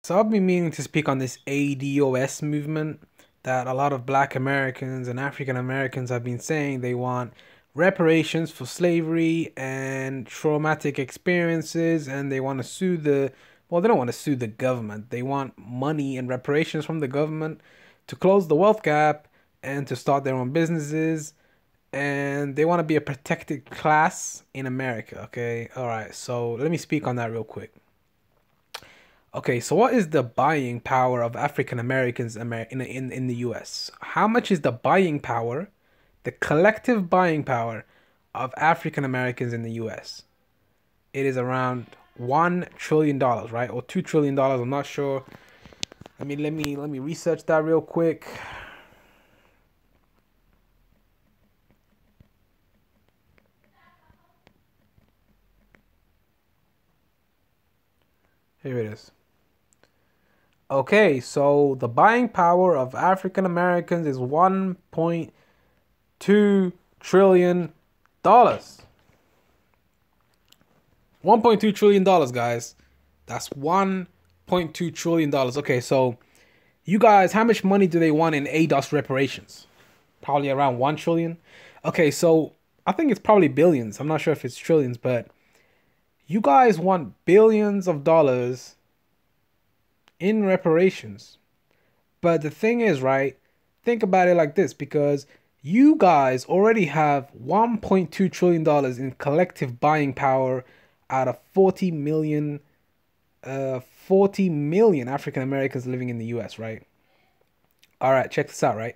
So I've been meaning to speak on this ADOS movement that a lot of Black Americans and African Americans have been saying they want reparations for slavery and traumatic experiences, and they want to sue well, they don't want to sue the government. They want money and reparations from the government to close the wealth gap and to start their own businesses, and they want to be a protected class in America, okay? All right. So let me speak on that real quick. Okay, so what is the buying power of African Americans in the US? How much is the buying power, the collective buying power of African Americans in the US? It is around $1 trillion, right? Or $2 trillion, I'm not sure. Let me research that real quick. Here it is. Okay, so the buying power of African Americans is $1.2 trillion. $1.2 trillion, guys. That's $1.2 trillion. Okay, so you guys, how much money do they want in ADOS reparations? Probably around 1 trillion. Okay, so I think it's probably billions. I'm not sure if it's trillions, but you guys want billions of dollars in reparations. But the thing is, right? Think about it like this, because you guys already have $1.2 trillion in collective buying power out of 40 million African Americans living in the US, right? All right, check this out, right?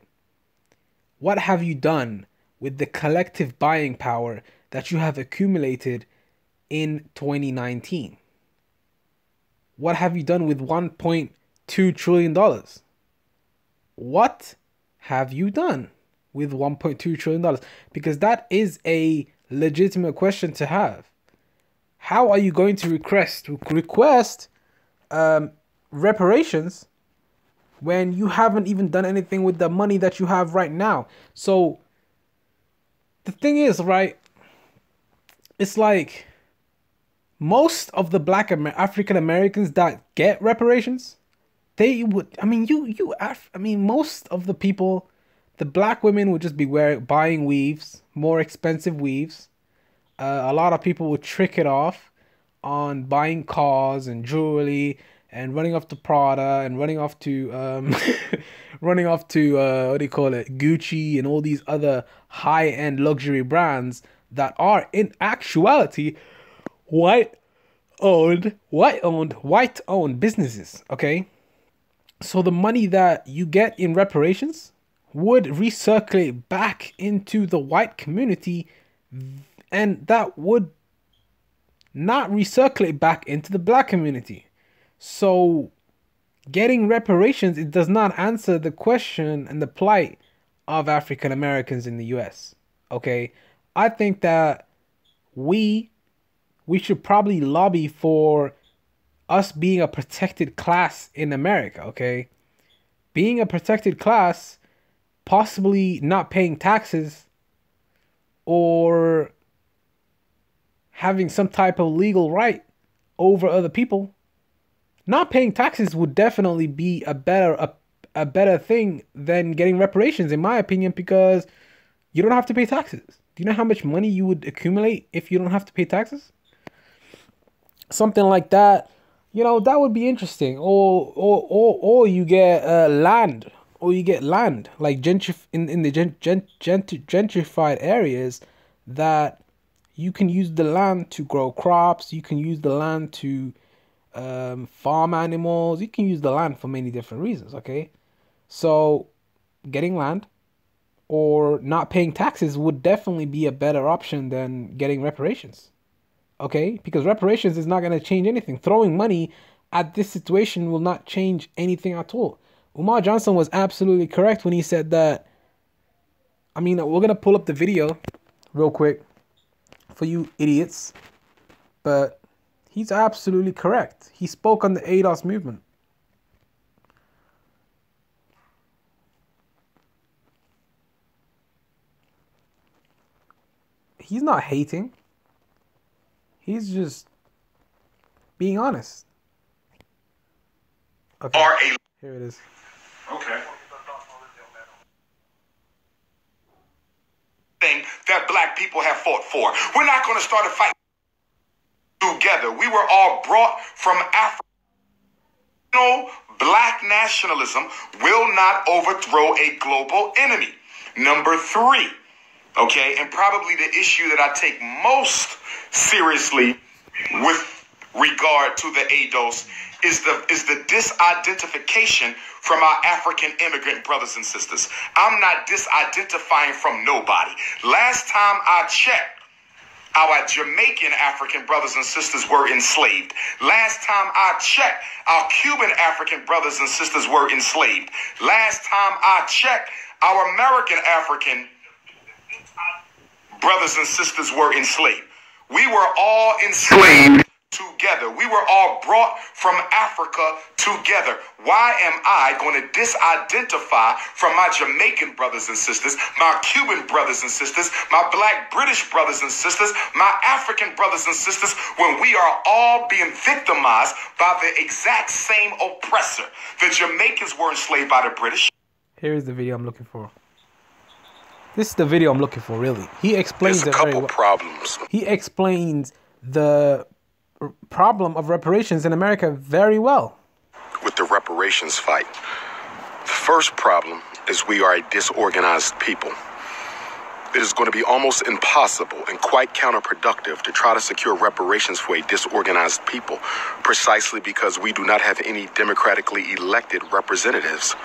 What have you done with the collective buying power that you have accumulated in 2019? What have you done with $1.2 trillion? What have you done with $1.2 trillion? Because that is a legitimate question to have. How are you going to request reparations when you haven't even done anything with the money that you have right now? So the thing is, right, it's like most of the African Americans that get reparations, they would, I mean, most of the people, the black women would just be buying weaves, more expensive weaves. A lot of people would trick it off on buying cars and jewelry and running off to Prada and running off to running off to what do you call it, Gucci and all these other high-end luxury brands that are in actuality white owned businesses. Okay, so the money that you get in reparations would recirculate back into the white community, and that would not recirculate back into the black community. So getting reparations, it does not answer the question and the plight of African Americans in the US. Okay, I think that we should probably lobby for us being a protected class in America, okay? Being a protected class, possibly not paying taxes or having some type of legal right over other people. Not paying taxes would definitely be a better thing than getting reparations, in my opinion, because you don't have to pay taxes. Do you know how much money you would accumulate if you don't have to pay taxes? Something like that, that would be interesting. Or you get land, like in the gentrified areas, that you can use the land to grow crops. You can use the land to farm animals. You can use the land for many different reasons. Okay, so getting land or not paying taxes would definitely be a better option than getting reparations. Okay, because reparations is not going to change anything. Throwing money at this situation will not change anything at all. Umar Johnson was absolutely correct when he said that. I mean, we're going to pull up the video real quick for you idiots, but he's absolutely correct. He spoke on the ADOS movement. He's not hating. He's just being honest. Okay. are a... Here it is. Okay. Thing that black people have fought for. We're not going to start a fight together. We were all brought from Africa. Black nationalism will not overthrow a global enemy. Number 3, okay, and probably the issue that I take most seriously with regard to the ADOS is the disidentification from our African immigrant brothers and sisters. I'm not disidentifying from nobody. Last time I checked, our Jamaican African brothers and sisters were enslaved. Last time I checked, our Cuban African brothers and sisters were enslaved. Last time I checked, our American African brothers and sisters were enslaved. We were all enslaved together. We were all brought from Africa together. Why am I going to disidentify from my Jamaican brothers and sisters, my Cuban brothers and sisters, my black British brothers and sisters, my African brothers and sisters, when we are all being victimized by the exact same oppressor? The Jamaicans were enslaved by the British. Here's the video I'm looking for. This is the video I'm looking for, really. He explains There's a couple problems. He explains the problem of reparations in America very well. With the reparations fight, the first problem is we are a disorganized people. It is going to be almost impossible and quite counterproductive to try to secure reparations for a disorganized people, precisely because we do not have any democratically elected representatives.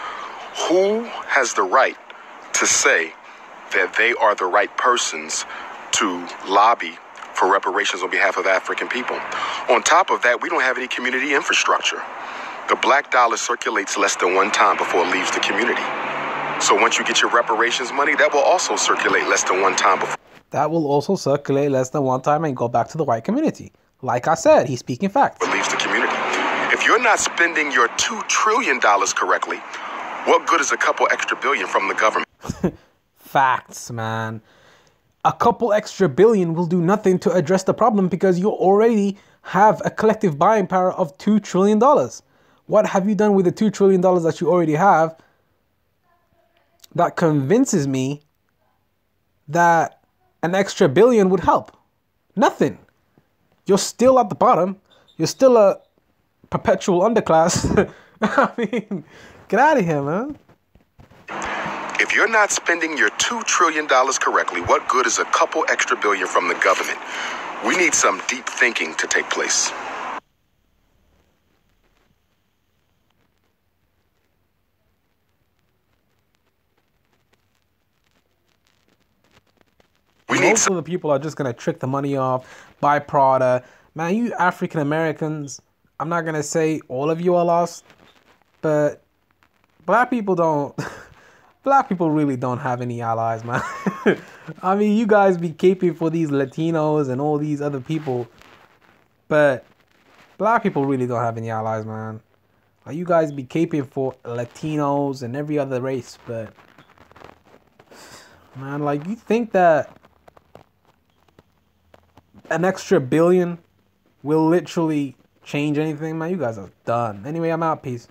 Who has the right to say that they are the right persons to lobby for reparations on behalf of African people? On top of that, we don't have any community infrastructure. The black dollar circulates less than one time before it leaves the community. So once you get your reparations money, that will also circulate less than one time before. That will also circulate less than one time and go back to the white community. Like I said, he's speaking facts. It leaves the community. If you're not spending your $2 trillion correctly, what good is a couple extra billion from the government? Facts, man. A couple extra billion will do nothing to address the problem because you already have a collective buying power of $2 trillion. What have you done with the $2 trillion that you already have that convinces me that an extra billion would help? Nothing. You're still at the bottom. You're still a perpetual underclass. I mean, get out of here, man. If you're not spending your $2 trillion correctly, what good is a couple extra billion from the government? We need some deep thinking to take place. Most of the people are just going to trick the money off, buy Prada. Man, you African Americans, I'm not going to say all of you are lost, but black people don't... Black people really don't have any allies, man. I mean, you guys be caping for these Latinos and all these other people, but black people really don't have any allies, man. Like, you guys be caping for Latinos and every other race, but man, like, you think that an extra billion will literally change anything, man? You guys are done. Anyway, I'm out. Peace.